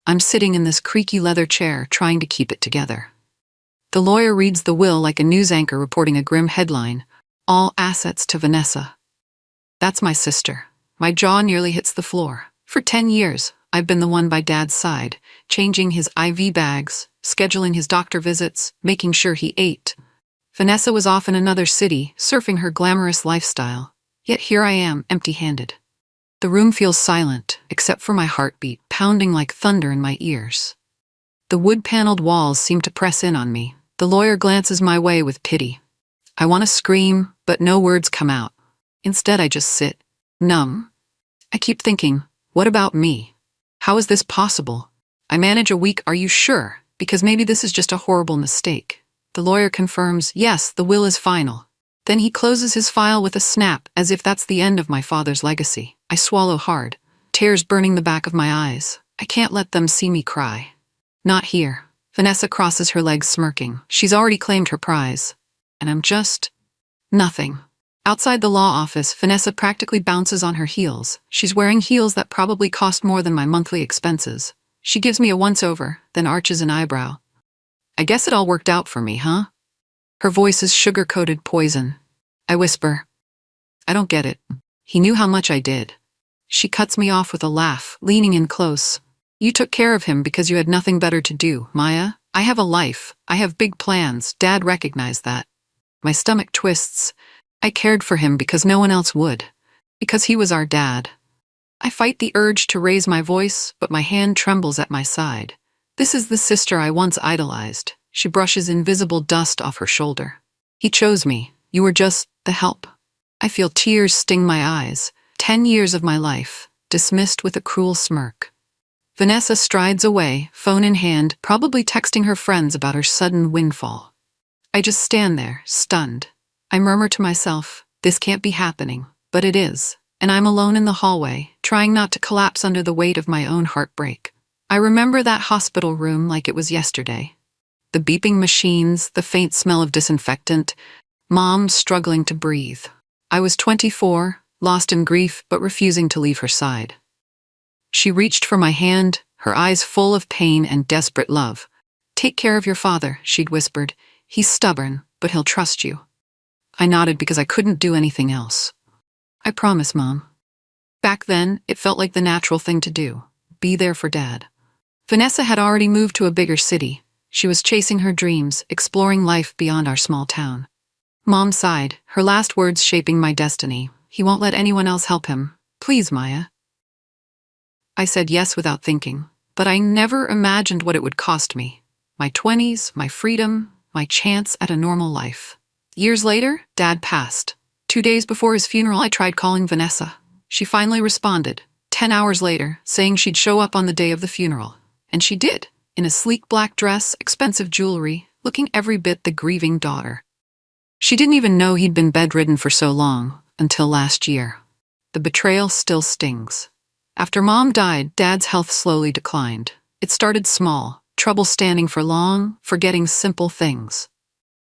I'm sitting in this creaky leather chair trying to keep it together. The lawyer reads the will like a news anchor reporting a grim headline, "All assets to Vanessa." That's my sister. My jaw nearly hits the floor. For 10 years, I've been the one by Dad's side, changing his IV bags, scheduling his doctor visits, making sure he ate. Vanessa was off in another city, surfing her glamorous lifestyle. Yet here I am, empty-handed. The room feels silent, except for my heartbeat pounding like thunder in my ears. The wood-paneled walls seem to press in on me. The lawyer glances my way with pity. I want to scream, but no words come out. Instead, I just sit, numb. I keep thinking, what about me? How is this possible? I manage a week, "Are you sure? Because maybe this is just a horrible mistake." The lawyer confirms, "Yes, the will is final." Then he closes his file with a snap, as if that's the end of my father's legacy. I swallow hard, tears burning the back of my eyes. I can't let them see me cry. Not here. Vanessa crosses her legs smirking. She's already claimed her prize. And I'm just nothing. Outside the law office, Vanessa practically bounces on her heels. She's wearing heels that probably cost more than my monthly expenses. She gives me a once-over, then arches an eyebrow. "I guess it all worked out for me, huh?" Her voice is sugar-coated poison. I whisper, "I don't get it. He knew how much I did." She cuts me off with a laugh, leaning in close. "You took care of him because you had nothing better to do, Maya. I have a life. I have big plans. Dad recognized that." My stomach twists. I cared for him because no one else would. Because he was our dad. I fight the urge to raise my voice, but my hand trembles at my side. This is the sister I once idolized. She brushes invisible dust off her shoulder. "He chose me. You were just the help." I feel tears sting my eyes. 10 years of my life, dismissed with a cruel smirk. Vanessa strides away, phone in hand, probably texting her friends about her sudden windfall. I just stand there, stunned. I murmur to myself, this can't be happening, but it is, and I'm alone in the hallway, trying not to collapse under the weight of my own heartbreak. I remember that hospital room like it was yesterday. The beeping machines, the faint smell of disinfectant, Mom struggling to breathe. I was 24, lost in grief, but refusing to leave her side. She reached for my hand, her eyes full of pain and desperate love. "Take care of your father," she'd whispered. "He's stubborn, but he'll trust you." I nodded because I couldn't do anything else. "I promise, Mom." Back then, it felt like the natural thing to do. Be there for Dad. Vanessa had already moved to a bigger city. She was chasing her dreams, exploring life beyond our small town. Mom sighed, her last words shaping my destiny. "He won't let anyone else help him. Please, Maya." I said yes without thinking, but I never imagined what it would cost me. My 20s, my freedom, my chance at a normal life. Years later, Dad passed. 2 days before his funeral, I tried calling Vanessa. She finally responded, 10 hours later, saying she'd show up on the day of the funeral. And she did, in a sleek black dress, expensive jewelry, looking every bit the grieving daughter. She didn't even know he'd been bedridden for so long, until last year. The betrayal still stings. After Mom died, Dad's health slowly declined. It started small, trouble standing for long, forgetting simple things.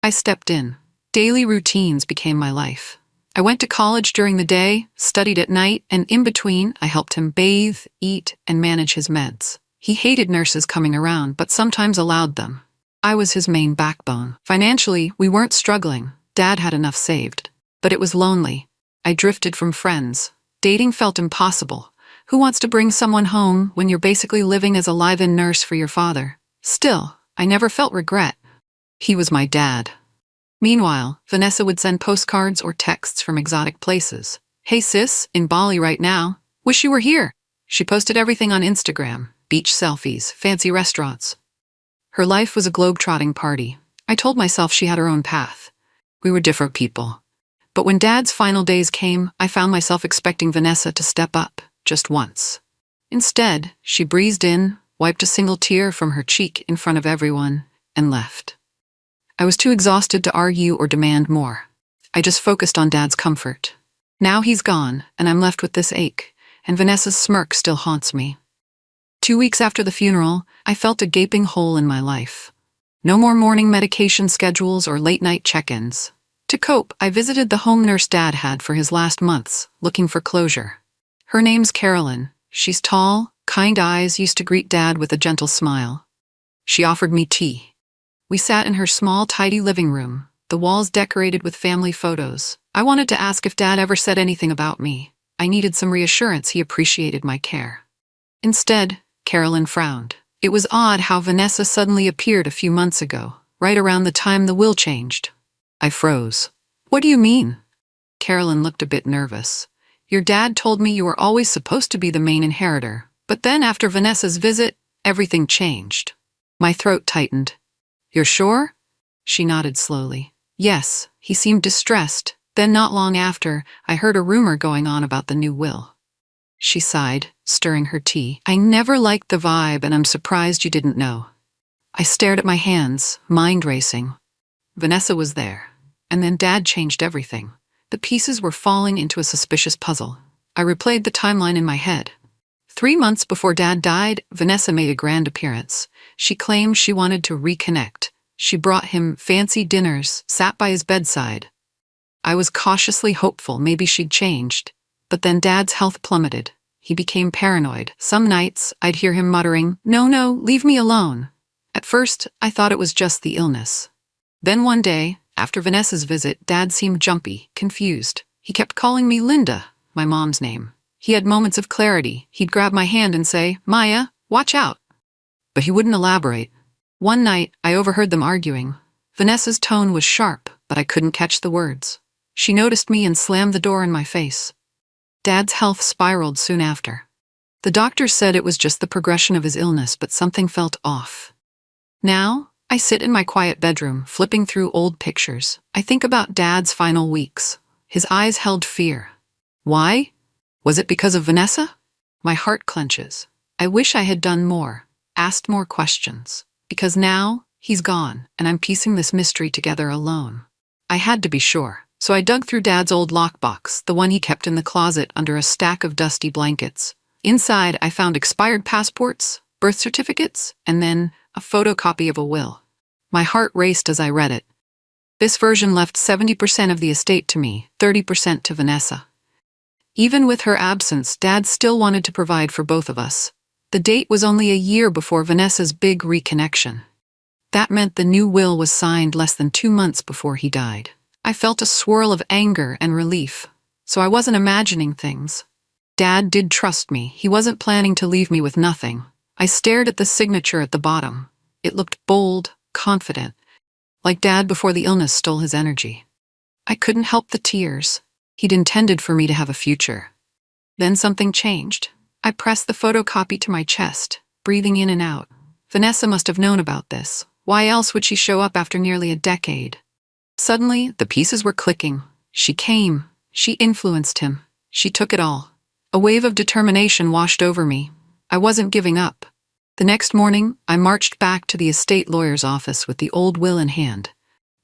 I stepped in. Daily routines became my life. I went to college during the day, studied at night, and in between, I helped him bathe, eat, and manage his meds. He hated nurses coming around, but sometimes allowed them. I was his main backbone. Financially, we weren't struggling. Dad had enough saved. But it was lonely. I drifted from friends. Dating felt impossible. Who wants to bring someone home when you're basically living as a live-in nurse for your father? Still, I never felt regret. He was my dad. Meanwhile, Vanessa would send postcards or texts from exotic places. "Hey sis, in Bali right now. Wish you were here." She posted everything on Instagram. Beach selfies, fancy restaurants. Her life was a globe-trotting party. I told myself she had her own path. We were different people. But when Dad's final days came, I found myself expecting Vanessa to step up, just once. Instead, she breezed in, wiped a single tear from her cheek in front of everyone, and left. I was too exhausted to argue or demand more. I just focused on Dad's comfort. Now he's gone, and I'm left with this ache, and Vanessa's smirk still haunts me. 2 weeks after the funeral, I felt a gaping hole in my life. No more morning medication schedules or late-night check-ins. To cope, I visited the home nurse Dad had for his last months, looking for closure. Her name's Carolyn. She's tall, kind eyes used to greet Dad with a gentle smile. She offered me tea. We sat in her small, tidy living room, the walls decorated with family photos. I wanted to ask if Dad ever said anything about me. I needed some reassurance he appreciated my care. Instead, Carolyn frowned. It was odd how Vanessa suddenly appeared a few months ago, right around the time the will changed. I froze. What do you mean? Carolyn looked a bit nervous. Your dad told me you were always supposed to be the main inheritor, but then after Vanessa's visit, everything changed. My throat tightened. You're sure? She nodded slowly. Yes, he seemed distressed. Then not long after, I heard a rumor going on about the new will. She sighed, stirring her tea. I never liked the vibe, and I'm surprised you didn't know. I stared at my hands, mind racing. Vanessa was there, and then Dad changed everything. The pieces were falling into a suspicious puzzle. I replayed the timeline in my head. 3 months before Dad died, Vanessa made a grand appearance. She claimed she wanted to reconnect. She brought him fancy dinners, sat by his bedside. I was cautiously hopeful maybe she'd changed. But then Dad's health plummeted. He became paranoid. Some nights, I'd hear him muttering, "No, leave me alone." At first, I thought it was just the illness. Then one day, after Vanessa's visit, Dad seemed jumpy, confused. He kept calling me Linda, my mom's name. He had moments of clarity. He'd grab my hand and say, "Maya, watch out." But he wouldn't elaborate. One night, I overheard them arguing. Vanessa's tone was sharp, but I couldn't catch the words. She noticed me and slammed the door in my face. Dad's health spiraled soon after. The doctors said it was just the progression of his illness, but something felt off. Now, I sit in my quiet bedroom, flipping through old pictures. I think about Dad's final weeks. His eyes held fear. Why? Was it because of Vanessa? My heart clenches. I wish I had done more, asked more questions. Because now, he's gone, and I'm piecing this mystery together alone. I had to be sure. So I dug through Dad's old lockbox, the one he kept in the closet under a stack of dusty blankets. Inside, I found expired passports, birth certificates, and then a photocopy of a will. My heart raced as I read it. This version left 70% of the estate to me, 30% to Vanessa. Even with her absence, Dad still wanted to provide for both of us. The date was only a year before Vanessa's big reconnection. That meant the new will was signed less than 2 months before he died. I felt a swirl of anger and relief, so I wasn't imagining things. Dad did trust me. He wasn't planning to leave me with nothing. I stared at the signature at the bottom. It looked bold, confident, like Dad before the illness stole his energy. I couldn't help the tears. He'd intended for me to have a future. Then something changed. I pressed the photocopy to my chest, breathing in and out. Vanessa must have known about this. Why else would she show up after nearly a decade? Suddenly, the pieces were clicking. She came. She influenced him. She took it all. A wave of determination washed over me. I wasn't giving up. The next morning, I marched back to the estate lawyer's office with the old will in hand.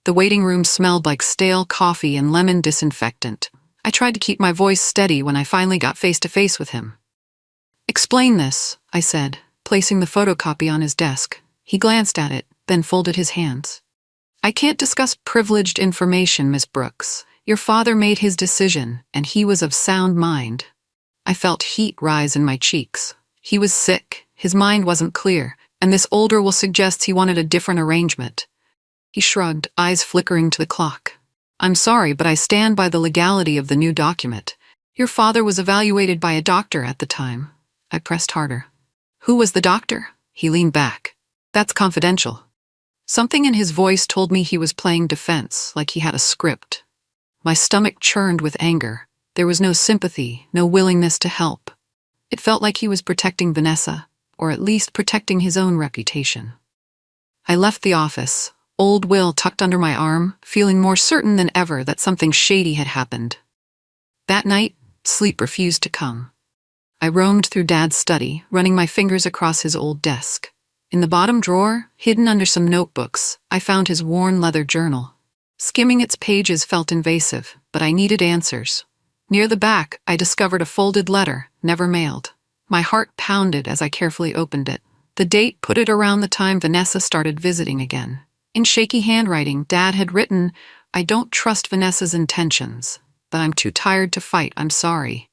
The waiting room smelled like stale coffee and lemon disinfectant. I tried to keep my voice steady when I finally got face to face with him. "Explain this," I said, placing the photocopy on his desk. He glanced at it, then folded his hands. "I can't discuss privileged information, Miss Brooks. Your father made his decision, and he was of sound mind." I felt heat rise in my cheeks. He was sick, his mind wasn't clear, and this older will suggests he wanted a different arrangement. He shrugged, eyes flickering to the clock. "I'm sorry, but I stand by the legality of the new document. Your father was evaluated by a doctor at the time." I pressed harder. "Who was the doctor?" He leaned back. "That's confidential." Something in his voice told me he was playing defense, like he had a script. My stomach churned with anger. There was no sympathy, no willingness to help. It felt like he was protecting Vanessa, or at least protecting his own reputation. I left the office, old will tucked under my arm, feeling more certain than ever that something shady had happened. That night, sleep refused to come. I roamed through Dad's study, running my fingers across his old desk. In the bottom drawer, hidden under some notebooks, I found his worn leather journal. Skimming its pages felt invasive, but I needed answers. Near the back, I discovered a folded letter, never mailed. My heart pounded as I carefully opened it. The date put it around the time Vanessa started visiting again. In shaky handwriting, Dad had written, "I don't trust Vanessa's intentions, but I'm too tired to fight, I'm sorry."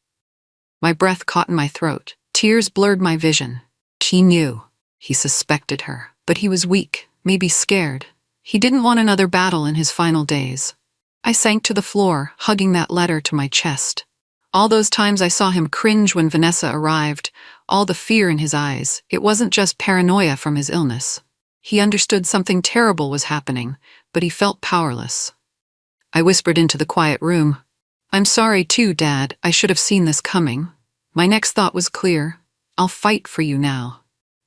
My breath caught in my throat. Tears blurred my vision. She knew. He suspected her, but he was weak, maybe scared. He didn't want another battle in his final days. I sank to the floor, hugging that letter to my chest. All those times I saw him cringe when Vanessa arrived, all the fear in his eyes, it wasn't just paranoia from his illness. He understood something terrible was happening, but he felt powerless. I whispered into the quiet room. I'm sorry too, Dad, I should have seen this coming. My next thought was clear. I'll fight for you now.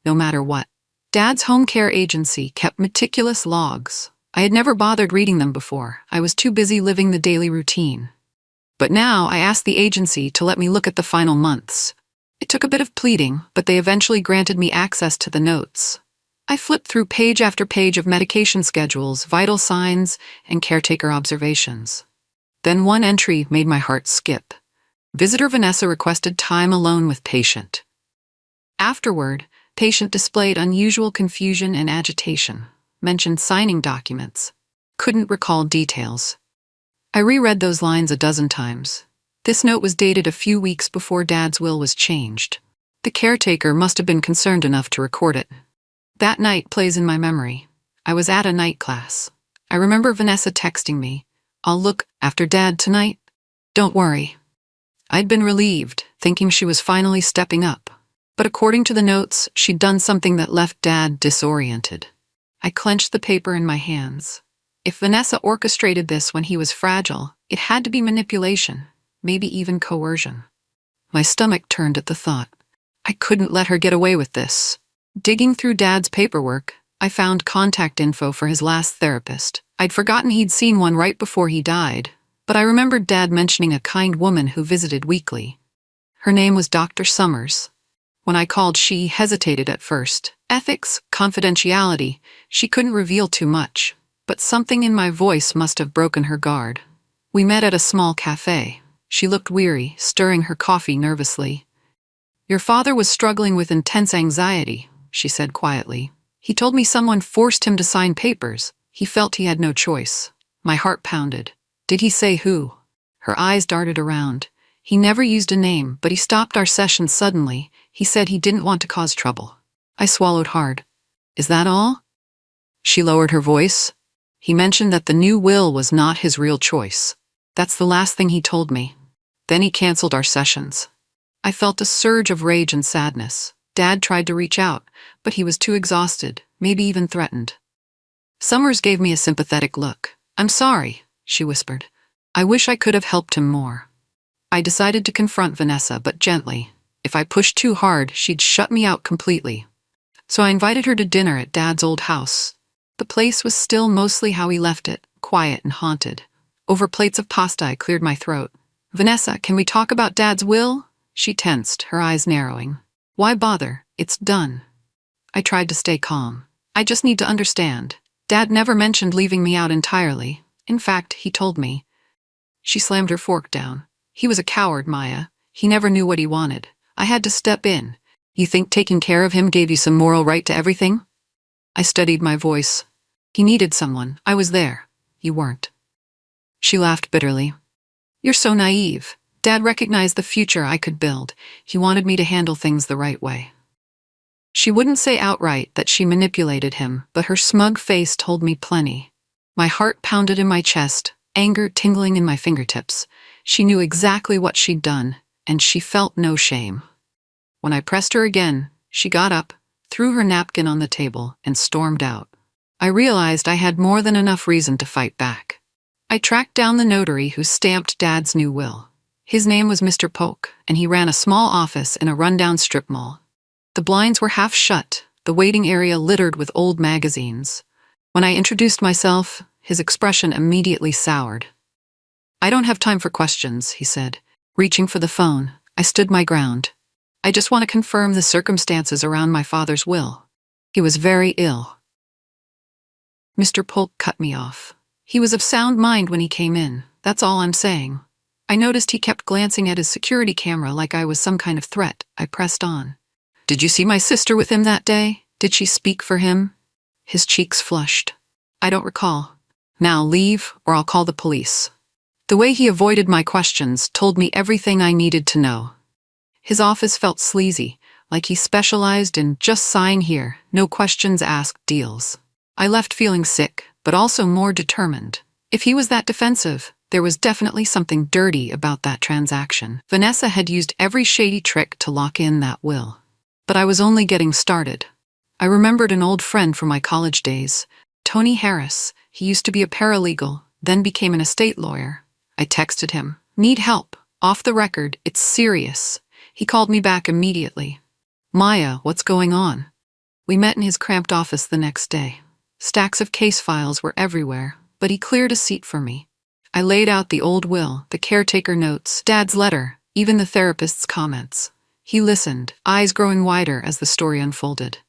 No matter what. Dad's home care agency kept meticulous logs. I had never bothered reading them before. I was too busy living the daily routine. But now I asked the agency to let me look at the final months. It took a bit of pleading, but they eventually granted me access to the notes. I flipped through page after page of medication schedules, vital signs, and caretaker observations. Then one entry made my heart skip. Visitor Vanessa requested time alone with patient. Afterward, patient displayed unusual confusion and agitation, mentioned signing documents, couldn't recall details. I reread those lines a dozen times. This note was dated a few weeks before Dad's will was changed. The caretaker must have been concerned enough to record it. That night plays in my memory. I was at a night class. I remember Vanessa texting me, I'll look after Dad tonight. Don't worry. I'd been relieved, thinking she was finally stepping up. But according to the notes, she'd done something that left Dad disoriented. I clenched the paper in my hands. If Vanessa orchestrated this when he was fragile, it had to be manipulation, maybe even coercion. My stomach turned at the thought. I couldn't let her get away with this. Digging through Dad's paperwork, I found contact info for his last therapist. I'd forgotten he'd seen one right before he died, but I remembered Dad mentioning a kind woman who visited weekly. Her name was Dr. Summers. When I called, she hesitated at first. Ethics, confidentiality, she couldn't reveal too much. But something in my voice must have broken her guard. We met at a small cafe. She looked weary, stirring her coffee nervously. Your father was struggling with intense anxiety, she said quietly. He told me someone forced him to sign papers. He felt he had no choice. My heart pounded. Did he say who? Her eyes darted around. He never used a name, but he stopped our session suddenly. He said he didn't want to cause trouble. I swallowed hard. Is that all? She lowered her voice. He mentioned that the new will was not his real choice. That's the last thing he told me. Then he canceled our sessions. I felt a surge of rage and sadness. Dad tried to reach out, but he was too exhausted, maybe even threatened. Summers gave me a sympathetic look. I'm sorry, she whispered. I wish I could have helped him more. I decided to confront Vanessa, but gently. If I pushed too hard, she'd shut me out completely. So I invited her to dinner at Dad's old house. The place was still mostly how he left it, quiet and haunted. Over plates of pasta, I cleared my throat. Vanessa, can we talk about Dad's will? She tensed, her eyes narrowing. Why bother? It's done. I tried to stay calm. I just need to understand. Dad never mentioned leaving me out entirely. In fact, he told me. She slammed her fork down. He was a coward, Maya. He never knew what he wanted. I had to step in. You think taking care of him gave you some moral right to everything? I steadied my voice. He needed someone. I was there. You weren't. She laughed bitterly. You're so naive. Dad recognized the future I could build. He wanted me to handle things the right way. She wouldn't say outright that she manipulated him, but her smug face told me plenty. My heart pounded in my chest, anger tingling in my fingertips. She knew exactly what she'd done, and she felt no shame. When I pressed her again, she got up, threw her napkin on the table, and stormed out. I realized I had more than enough reason to fight back. I tracked down the notary who stamped Dad's new will. His name was Mr. Polk, and he ran a small office in a rundown strip mall. The blinds were half shut, the waiting area littered with old magazines. When I introduced myself, his expression immediately soured. I don't have time for questions, he said. Reaching for the phone, I stood my ground. I just want to confirm the circumstances around my father's will. He was very ill. Mr. Polk cut me off. He was of sound mind when he came in, that's all I'm saying. I noticed he kept glancing at his security camera like I was some kind of threat. I pressed on. Did you see my sister with him that day? Did she speak for him? His cheeks flushed. I don't recall. Now leave, or I'll call the police. The way he avoided my questions told me everything I needed to know. His office felt sleazy, like he specialized in just sign here, no questions asked deals. I left feeling sick, but also more determined. If he was that defensive, there was definitely something dirty about that transaction. Vanessa had used every shady trick to lock in that will. But I was only getting started. I remembered an old friend from my college days, Tony Harris. He used to be a paralegal, then became an estate lawyer. I texted him, "Need help. Off the record, it's serious." He called me back immediately. "Maya, what's going on?" We met in his cramped office the next day. Stacks of case files were everywhere, but he cleared a seat for me. I laid out the old will, the caretaker notes, Dad's letter, even the therapist's comments. He listened, eyes growing wider as the story unfolded.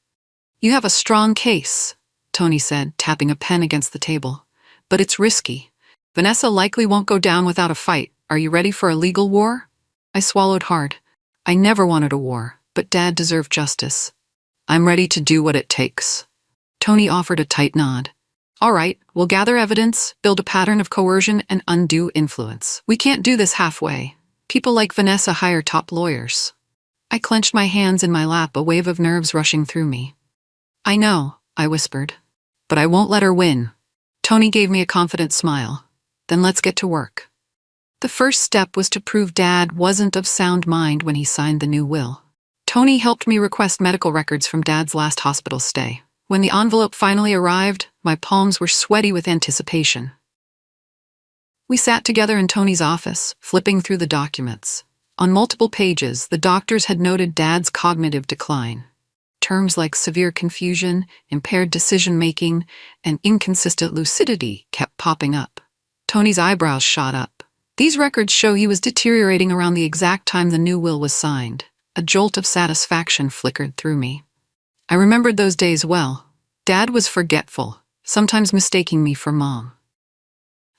"You have a strong case," Tony said, tapping a pen against the table. "But it's risky. Vanessa likely won't go down without a fight. Are you ready for a legal war?" I swallowed hard. I never wanted a war, but Dad deserved justice. "I'm ready to do what it takes." Tony offered a tight nod. "All right, we'll gather evidence, build a pattern of coercion and undue influence. We can't do this halfway. People like Vanessa hire top lawyers." I clenched my hands in my lap, a wave of nerves rushing through me. "I know," I whispered, "but I won't let her win." Tony gave me a confident smile. "Then let's get to work." The first step was to prove Dad wasn't of sound mind when he signed the new will. Tony helped me request medical records from Dad's last hospital stay. When the envelope finally arrived, my palms were sweaty with anticipation. We sat together in Tony's office, flipping through the documents. On multiple pages, the doctors had noted Dad's cognitive decline. Terms like severe confusion, impaired decision-making, and inconsistent lucidity kept popping up. Tony's eyebrows shot up. These records show he was deteriorating around the exact time the new will was signed. A jolt of satisfaction flickered through me. I remembered those days well. Dad was forgetful, sometimes mistaking me for Mom.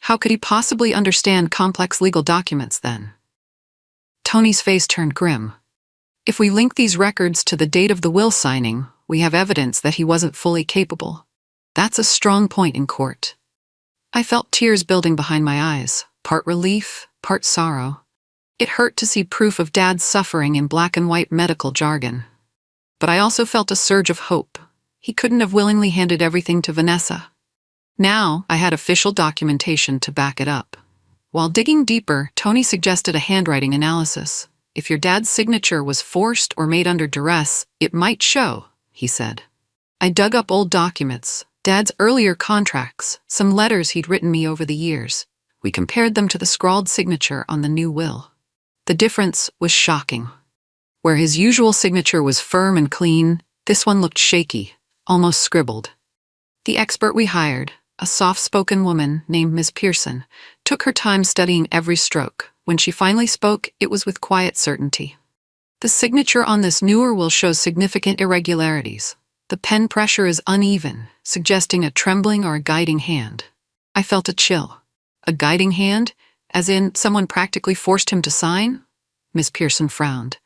How could he possibly understand complex legal documents then? Tony's face turned grim. "If we link these records to the date of the will signing, we have evidence that he wasn't fully capable. That's a strong point in court." I felt tears building behind my eyes, part relief, part sorrow. It hurt to see proof of Dad's suffering in black and white medical jargon. But I also felt a surge of hope. He couldn't have willingly handed everything to Vanessa. Now I had official documentation to back it up. While digging deeper, Tony suggested a handwriting analysis. "If your dad's signature was forced or made under duress, it might show," he said. I dug up old documents, Dad's earlier contracts, some letters he'd written me over the years. We compared them to the scrawled signature on the new will. The difference was shocking. Where his usual signature was firm and clean, this one looked shaky, almost scribbled. The expert we hired, a soft-spoken woman named Ms. Pearson, took her time studying every stroke. When she finally spoke, it was with quiet certainty. "The signature on this newer will show significant irregularities. The pen pressure is uneven, suggesting a trembling or a guiding hand." I felt a chill. "A guiding hand? As in, someone practically forced him to sign?" Ms. Pearson frowned.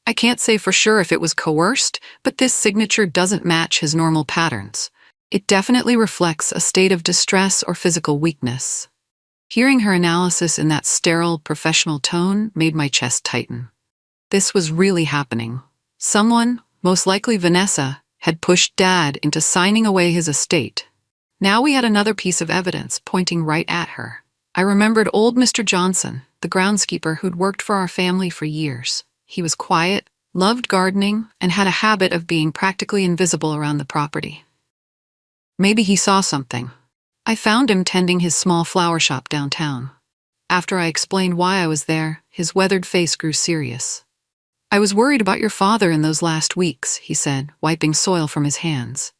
"I can't say for sure if it was coerced, but this signature doesn't match his normal patterns. It definitely reflects a state of distress or physical weakness." Hearing her analysis in that sterile, professional tone made my chest tighten. This was really happening. Someone, most likely Vanessa, had pushed Dad into signing away his estate. Now we had another piece of evidence pointing right at her. I remembered old Mr. Johnson, the groundskeeper who'd worked for our family for years. He was quiet, loved gardening, and had a habit of being practically invisible around the property. Maybe he saw something. I found him tending his small flower shop downtown. After I explained why I was there, his weathered face grew serious. "I was worried about your father in those last weeks," he said, wiping soil from his hands.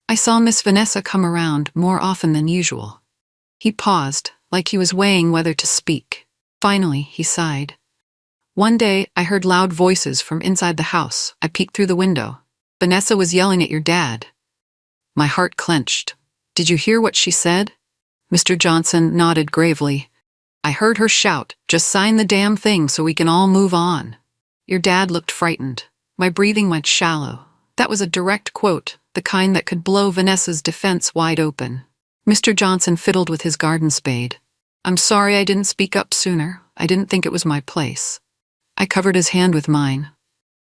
"I saw Miss Vanessa come around more often than usual." He paused, like he was weighing whether to speak. Finally, he sighed. "One day, I heard loud voices from inside the house. I peeked through the window. Vanessa was yelling at your dad." My heart clenched. "Did you hear what she said?" Mr. Johnson nodded gravely. "I heard her shout, 'Just sign the damn thing so we can all move on.'" Your dad looked frightened. My breathing went shallow. That was a direct quote, the kind that could blow Vanessa's defense wide open. Mr. Johnson fiddled with his garden spade. "I'm sorry I didn't speak up sooner. I didn't think it was my place." I covered his hand with mine.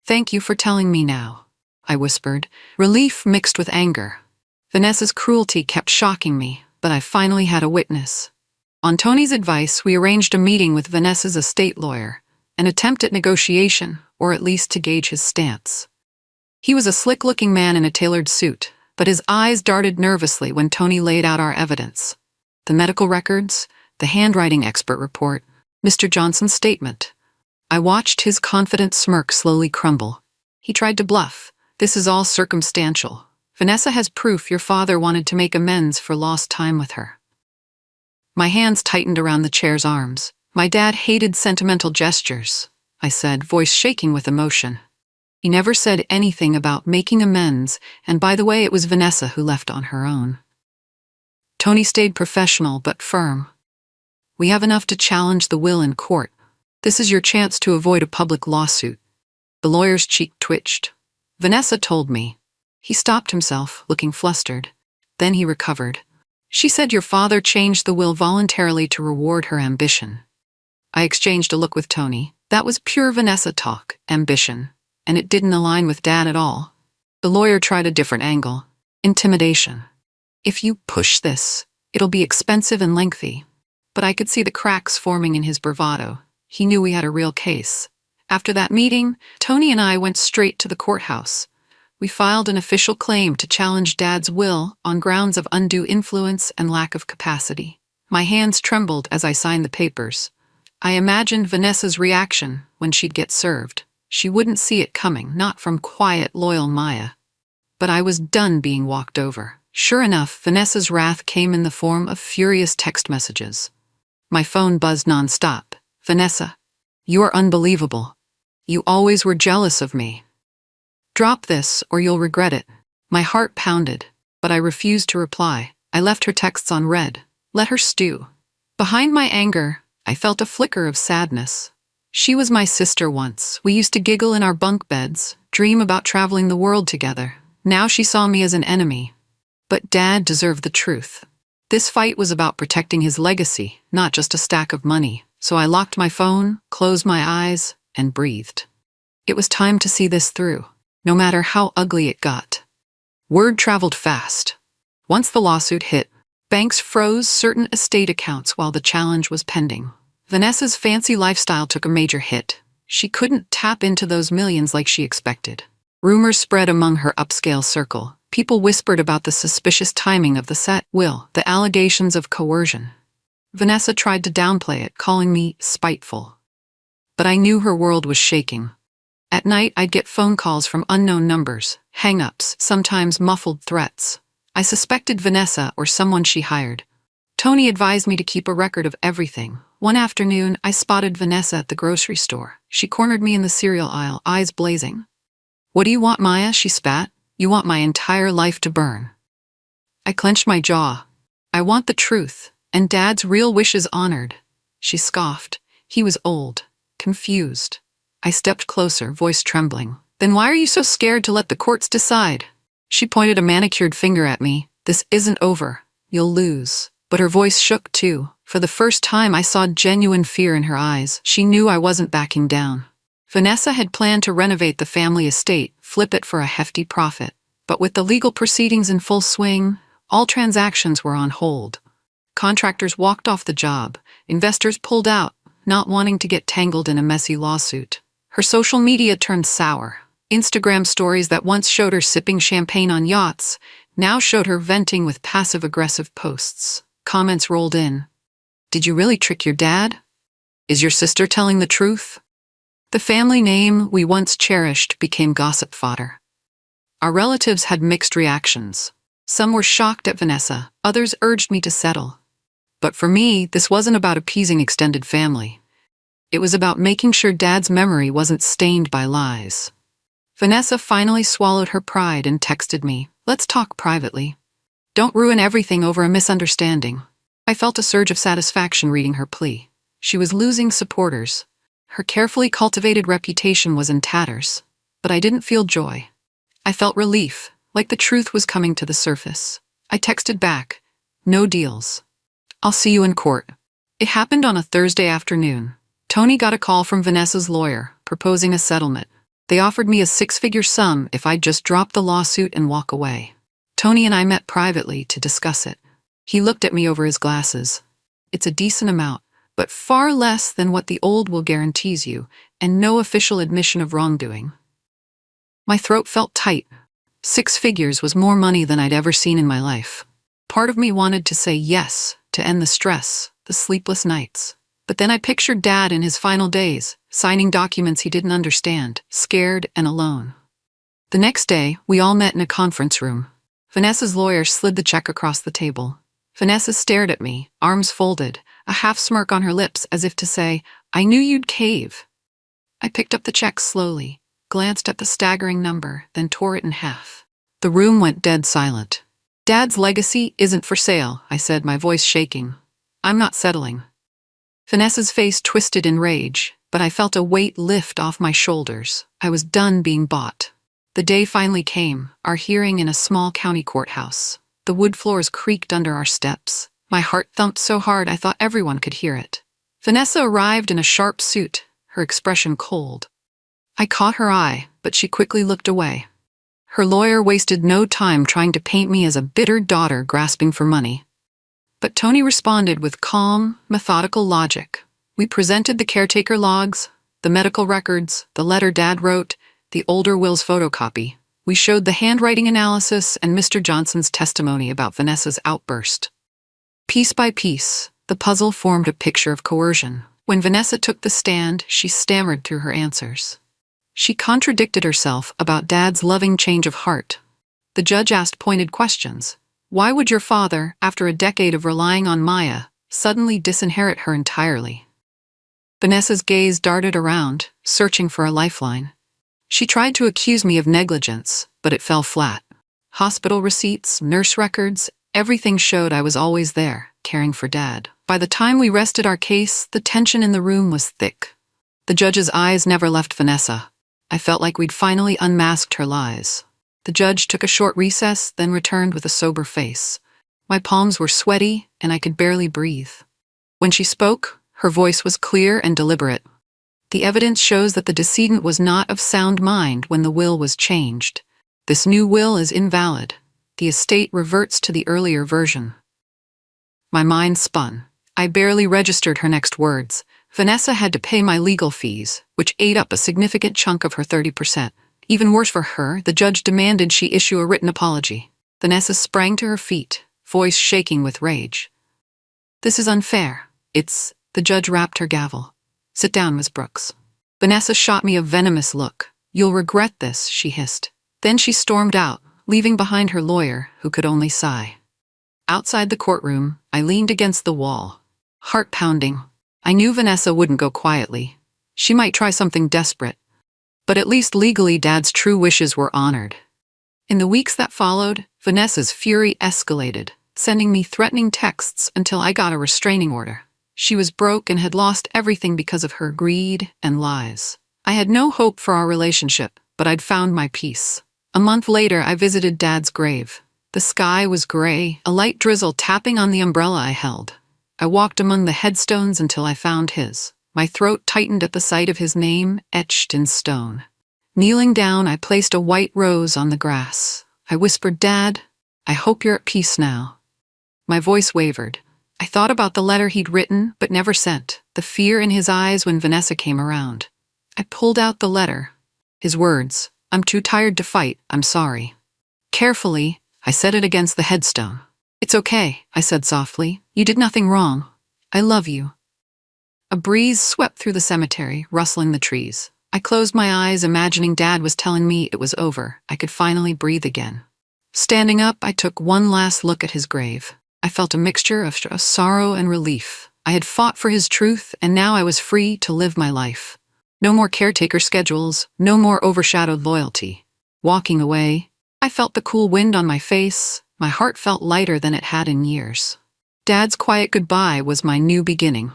Thank you for telling me now, I whispered, relief mixed with anger. Vanessa's cruelty kept shocking me, but I finally had a witness. On Tony's advice, we arranged a meeting with Vanessa's estate lawyer, an attempt at negotiation, or at least to gauge his stance. He was a slick-looking man in a tailored suit, but his eyes darted nervously when Tony laid out our evidence. The medical records, the handwriting expert report, Mr. Johnson's statement. I watched his confident smirk slowly crumble. He tried to bluff. This is all circumstantial. Vanessa has proof your father wanted to make amends for lost time with her. My hands tightened around the chair's arms. My dad hated sentimental gestures, I said, voice shaking with emotion. He never said anything about making amends, and by the way, it was Vanessa who left on her own. Tony stayed professional but firm. We have enough to challenge the will in court. This is your chance to avoid a public lawsuit. The lawyer's cheek twitched. Vanessa told me. He stopped himself, looking flustered. Then he recovered. She said your father changed the will voluntarily to reward her ambition. I exchanged a look with Tony. That was pure Vanessa talk, ambition, and it didn't align with Dad at all. The lawyer tried a different angle. Intimidation. If you push this, it'll be expensive and lengthy. But I could see the cracks forming in his bravado. He knew we had a real case. After that meeting, Tony and I went straight to the courthouse. We filed an official claim to challenge Dad's will on grounds of undue influence and lack of capacity. My hands trembled as I signed the papers. I imagined Vanessa's reaction when she'd get served. She wouldn't see it coming, not from quiet, loyal Maya. But I was done being walked over. Sure enough, Vanessa's wrath came in the form of furious text messages. My phone buzzed nonstop. Vanessa, you are unbelievable. You always were jealous of me. Drop this or you'll regret it. My heart pounded, but I refused to reply. I left her texts on read. Let her stew. Behind my anger, I felt a flicker of sadness. She was my sister once. We used to giggle in our bunk beds, dream about traveling the world together. Now she saw me as an enemy. But Dad deserved the truth. This fight was about protecting his legacy, not just a stack of money. So I locked my phone, closed my eyes, and breathed. It was time to see this through, no matter how ugly it got. Word traveled fast. Once the lawsuit hit, banks froze certain estate accounts while the challenge was pending. Vanessa's fancy lifestyle took a major hit. She couldn't tap into those millions like she expected. Rumors spread among her upscale circle. People whispered about the suspicious timing of the set will, the allegations of coercion. Vanessa tried to downplay it, calling me spiteful. But I knew her world was shaking. At night, I'd get phone calls from unknown numbers, hang-ups, sometimes muffled threats. I suspected Vanessa or someone she hired. Tony advised me to keep a record of everything. One afternoon, I spotted Vanessa at the grocery store. She cornered me in the cereal aisle, eyes blazing. "What do you want, Maya?" she spat. "You want my entire life to burn." I clenched my jaw. "I want the truth. And Dad's real wishes honored." She scoffed. He was old, confused. I stepped closer, voice trembling. "Then why are you so scared to let the courts decide?" She pointed a manicured finger at me. "This isn't over. You'll lose." But her voice shook too. For the first time, I saw genuine fear in her eyes. She knew I wasn't backing down. Vanessa had planned to renovate the family estate, flip it for a hefty profit. But with the legal proceedings in full swing, all transactions were on hold. Contractors walked off the job. Investors pulled out, not wanting to get tangled in a messy lawsuit. Her social media turned sour. Instagram stories that once showed her sipping champagne on yachts now showed her venting with passive-aggressive posts. Comments rolled in. "Did you really trick your dad? Is your sister telling the truth?" The family name we once cherished became gossip fodder. Our relatives had mixed reactions. Some were shocked at Vanessa, others urged me to settle. But for me, this wasn't about appeasing extended family. It was about making sure Dad's memory wasn't stained by lies. Vanessa finally swallowed her pride and texted me, "Let's talk privately. Don't ruin everything over a misunderstanding." I felt a surge of satisfaction reading her plea. She was losing supporters. Her carefully cultivated reputation was in tatters. But I didn't feel joy. I felt relief, like the truth was coming to the surface. I texted back, "No deals. I'll see you in court." It happened on a Thursday afternoon. Tony got a call from Vanessa's lawyer, proposing a settlement. They offered me a six-figure sum if I'd just drop the lawsuit and walk away. Tony and I met privately to discuss it. He looked at me over his glasses. It's a decent amount, but far less than what the old will guarantees you, and no official admission of wrongdoing. My throat felt tight. 6 figures was more money than I'd ever seen in my life. Part of me wanted to say yes, to end the stress, the sleepless nights. But then I pictured Dad in his final days, signing documents he didn't understand, scared and alone. The next day, we all met in a conference room. Vanessa's lawyer slid the check across the table. Vanessa stared at me, arms folded, a half smirk on her lips as if to say, "I knew you'd cave." I picked up the check slowly, glanced at the staggering number, then tore it in half. The room went dead silent. "Dad's legacy isn't for sale," I said, my voice shaking. "I'm not settling." Vanessa's face twisted in rage, but I felt a weight lift off my shoulders. I was done being bought. The day finally came, our hearing in a small county courthouse. The wood floors creaked under our steps. My heart thumped so hard I thought everyone could hear it. Vanessa arrived in a sharp suit, her expression cold. I caught her eye, but she quickly looked away. Her lawyer wasted no time trying to paint me as a bitter daughter grasping for money. But Tony responded with calm, methodical logic. We presented the caretaker logs, the medical records, the letter Dad wrote, the older will's photocopy. We showed the handwriting analysis and Mr. Johnson's testimony about Vanessa's outburst. Piece by piece, the puzzle formed a picture of coercion. When Vanessa took the stand, she stammered through her answers. She contradicted herself about Dad's loving change of heart. The judge asked pointed questions. Why would your father, after a decade of relying on Maya, suddenly disinherit her entirely? Vanessa's gaze darted around, searching for a lifeline. She tried to accuse me of negligence, but it fell flat. Hospital receipts, nurse records, everything showed I was always there, caring for Dad. By the time we rested our case, the tension in the room was thick. The judge's eyes never left Vanessa. I felt like we'd finally unmasked her lies. The judge took a short recess, then returned with a sober face. My palms were sweaty, and I could barely breathe. When she spoke, her voice was clear and deliberate. The evidence shows that the decedent was not of sound mind when the will was changed. This new will is invalid. The estate reverts to the earlier version. My mind spun. I barely registered her next words. Vanessa had to pay my legal fees, which ate up a significant chunk of her 30%. Even worse for her, the judge demanded she issue a written apology. Vanessa sprang to her feet, voice shaking with rage. "This is unfair. The judge rapped her gavel. "Sit down, Miss Brooks." Vanessa shot me a venomous look. "You'll regret this," she hissed. Then she stormed out, leaving behind her lawyer, who could only sigh. Outside the courtroom, I leaned against the wall, heart pounding. I knew Vanessa wouldn't go quietly. She might try something desperate. But at least legally, Dad's true wishes were honored. In the weeks that followed, Vanessa's fury escalated, sending me threatening texts until I got a restraining order. She was broke and had lost everything because of her greed and lies. I had no hope for our relationship, but I'd found my peace. A month later, I visited Dad's grave. The sky was gray, a light drizzle tapping on the umbrella I held. I walked among the headstones until I found his. My throat tightened at the sight of his name etched in stone. Kneeling down, I placed a white rose on the grass. I whispered, "Dad, I hope you're at peace now." My voice wavered. I thought about the letter he'd written but never sent, the fear in his eyes when Vanessa came around. I pulled out the letter. His words, "I'm too tired to fight, I'm sorry." Carefully, I set it against the headstone. "It's okay," I said softly. "You did nothing wrong. I love you." A breeze swept through the cemetery, rustling the trees. I closed my eyes, imagining Dad was telling me it was over. I could finally breathe again. Standing up, I took one last look at his grave. I felt a mixture of sorrow and relief. I had fought for his truth, and now I was free to live my life. No more caretaker schedules, no more overshadowed loyalty. Walking away, I felt the cool wind on my face. My heart felt lighter than it had in years. Dad's quiet goodbye was my new beginning.